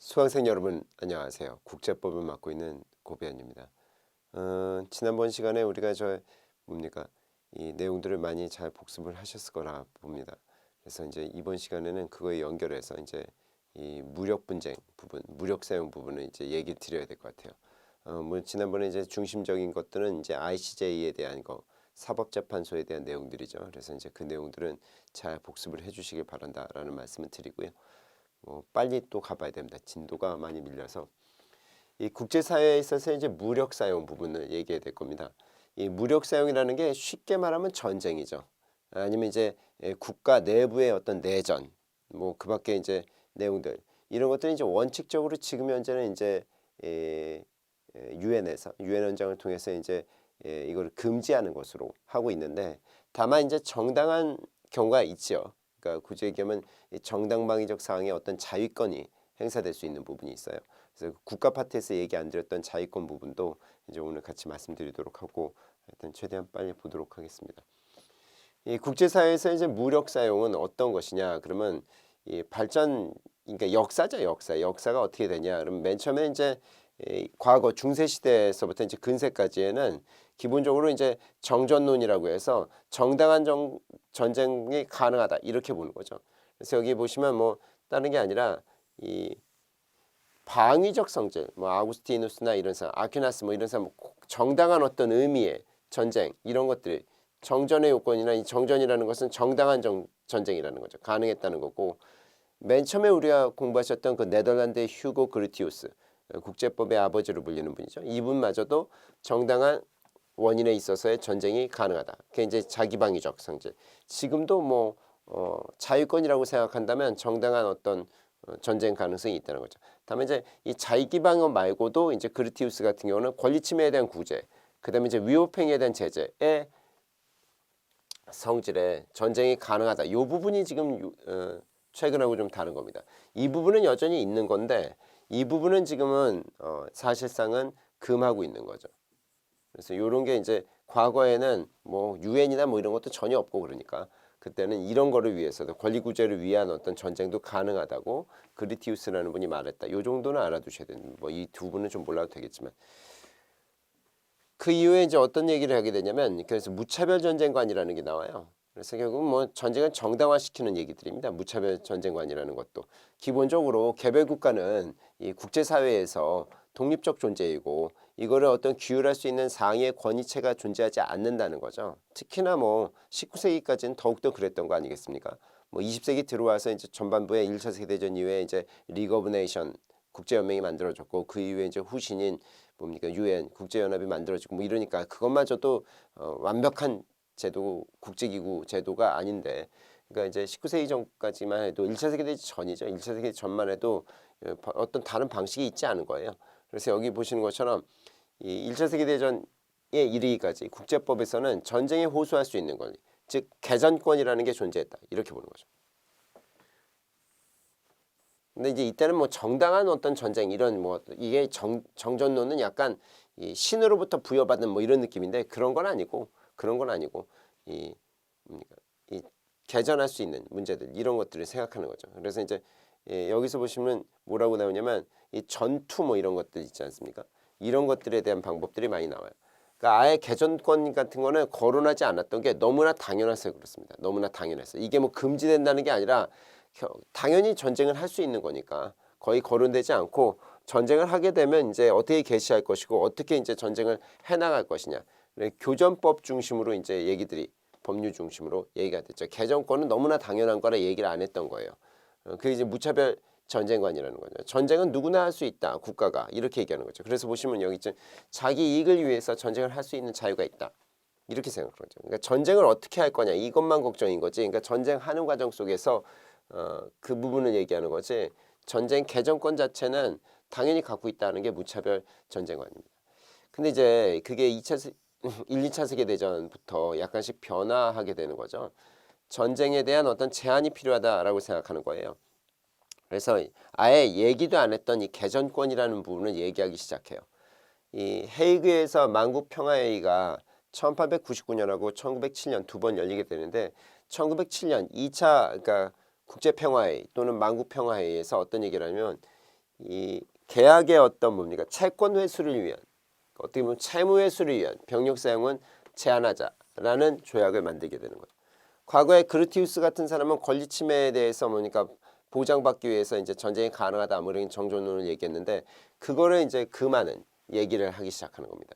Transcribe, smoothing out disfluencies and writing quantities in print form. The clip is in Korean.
수강생 여러분 안녕하세요. 국제법을 맡고 있는 고배현입니다. 지난번 시간에 우리가 이 내용들을 많이 잘 복습을 하셨을 거라 봅니다. 그래서 이제 이번 시간에는 그거에 연결해서 이제 이 무력 분쟁 부분, 무력 사용 부분을 이제 얘기 드려야 될 것 같아요. 뭐 지난번에 이제 중심적인 것들은 이제 ICJ에 대한 거, 사법재판소에 대한 내용들이죠. 그래서 이제 그 내용들은 잘 복습을 해주시길 바란다라는 말씀을 드리고요. 빨리 또 가봐야 됩니다. 진도가 많이 밀려서 이 국제사회에 있어서 이제 무력 사용 부분을 얘기해야 될 겁니다. 이 무력 사용이라는 게 쉽게 말하면 전쟁이죠. 아니면 이제 국가 내부의 어떤 내전, 뭐 그밖에 이제 내용들 이런 것들이 이제 원칙적으로 지금 현재는 이제 유엔에서 유엔 헌장을 통해서 이제 이걸 금지하는 것으로 하고 있는데 다만 이제 정당한 경우가 있죠. 그러니까 굳이 얘기하면 정당방위적 사항의 어떤 자위권이 행사될 수 있는 부분이 있어요. 그래서 국가 파트에서 얘기 안 드렸던 자위권 부분도 이제 오늘 같이 말씀드리도록 하고 하여튼 최대한 빨리 보도록 하겠습니다. 이 국제사회에서 이제 무력 사용은 어떤 것이냐? 그러면 이 발전 그러니까 역사죠, 역사. 역사가 어떻게 되냐? 그러면 맨 처음에 이제 과거 중세 시대에서부터 이제 근세까지에는 기본적으로 이제 정전론이라고 해서 정당한 전쟁이 가능하다 이렇게 보는 거죠. 그래서 여기 보시면 뭐 다른 게 아니라 이 방위적 성질, 뭐 아우구스티누스나 이런 사람, 아퀴나스 뭐 이런 사람 정당한 어떤 의미의 전쟁 이런 것들이 정전의 요건이나 이 정전이라는 것은 정당한 전쟁이라는 거죠. 가능했다는 거고 맨 처음에 우리가 공부하셨던 그 네덜란드의 휴고 그르티우스 국제법의 아버지로 불리는 분이죠. 이분마저도 정당한 원인에 있어서의 전쟁이 가능하다. 그게 이제 자기방위적 성질. 지금도 뭐 자유권이라고 생각한다면 정당한 어떤 전쟁 가능성이 있다는 거죠. 다음에 이제 이 자기방어 말고도 이제 그르티우스 같은 경우는 권리 침해에 대한 구제, 그다음에 이제 위협행위에 대한 제재의 성질에 전쟁이 가능하다. 이 부분이 지금 최근하고 좀 다른 겁니다. 이 부분은 여전히 있는 건데 이 부분은 지금은 사실상은 금하고 있는 거죠. 그래서 이런 게 이제 과거에는 뭐 유엔이나 뭐 이런 것도 전혀 없고 그러니까 그때는 이런 거를 위해서도 권리 구제를 위한 어떤 전쟁도 가능하다고 그리티우스라는 분이 말했다. 이 정도는 알아두셔야 됩니다. 뭐 이 두 분은 좀 몰라도 되겠지만 그 이후에 이제 어떤 얘기를 하게 되냐면 그래서 무차별 전쟁관이라는 게 나와요. 그래서 결국 뭐 전쟁을 정당화시키는 얘기들입니다. 무차별 전쟁관이라는 것도 기본적으로 개별 국가는 이 국제사회에서 독립적 존재이고 이거를 어떤 규율할 수 있는 상위의 권위체가 존재하지 않는다는 거죠. 특히나 뭐 19세기까지는 더욱더 그랬던 거 아니겠습니까? 뭐 20세기 들어와서 이제 전반부에 1차 세계대전 이후에 이제 리그 오브 네이션 국제연맹이 만들어졌고 그 이후에 이제 후신인 뭡니까 유엔 국제연합이 만들어지고 뭐 이러니까 그것마저도 완벽한 제도 국제기구 제도가 아닌데 그러니까 이제 19세기 전까지만 해도 1차 세계대전 전이죠. 1차 세계대전 전만 해도 어떤 다른 방식이 있지 않은 거예요. 그래서 여기 보시는 것처럼 이 1차 세계대전에 이르기까지 국제법에서는 전쟁에 호소할 수 있는 권, 즉 개전권이라는 게 존재했다. 이렇게 보는 거죠. 근데 이제 이때는 뭐 정당한 어떤 전쟁 이런 뭐 이게 정전론은 약간 이 신으로부터 부여받은 뭐 이런 느낌인데 그런 건 아니고 이 뭡니까 이 개전할 수 있는 문제들 이런 것들을 생각하는 거죠. 그래서 이제 여기서 보시면 뭐라고 나오냐면 이 전투 뭐 이런 것들 있지 않습니까? 이런 것들에 대한 방법들이 많이 나와요. 그러니까 아예 개전권 같은 거는 거론하지 않았던 게 너무나 당연해서 그렇습니다. 너무나 당연해서 이게 뭐 금지된다는 게 아니라 당연히 전쟁을 할 수 있는 거니까 거의 거론되지 않고 전쟁을 하게 되면 이제 어떻게 개시할 것이고 어떻게 이제 전쟁을 해나갈 것이냐 교전법 중심으로 이제 얘기들이 법률 중심으로 얘기가 됐죠. 개정권은 너무나 당연한 거라 얘기를 안 했던 거예요. 그게 이제 무차별 전쟁관이라는 거죠. 전쟁은 누구나 할 수 있다. 국가가 이렇게 얘기하는 거죠. 그래서 보시면 여기 있죠. 자기 이익을 위해서 전쟁을 할 수 있는 자유가 있다. 이렇게 생각하는 거죠. 그러니까 전쟁을 어떻게 할 거냐 이것만 걱정인 거지. 그러니까 전쟁하는 과정 속에서 그 부분을 얘기하는 거지. 전쟁 개정권 자체는 당연히 갖고 있다는 게 무차별 전쟁관입니다. 근데 이제 그게 1, 2차 세계대전부터 약간씩 변화하게 되는 거죠. 전쟁에 대한 어떤 제한이 필요하다라고 생각하는 거예요. 그래서 아예 얘기도 안 했던 이 개전권이라는 부분을 얘기하기 시작해요. 이 헤이그에서 만국평화회의가 1899년하고 1907년 두 번 열리게 되는데 1907년 2차 그러니까 국제평화회의 또는 만국평화회의에서 어떤 얘기를 하냐면 이 계약의 어떤 뭡니까 채권 회수를 위한 어떻게 보면 채무 회수를 위한 병력 사용은 제한하자라는 조약을 만들게 되는 거예요. 과거에 그루티우스 같은 사람은 권리 침해에 대해서 뭡니까 보장받기 위해서 이제 전쟁이 가능하다 뭐 이런 정전론을 얘기했는데 그거를 이제 금하는 얘기를 하기 시작하는 겁니다.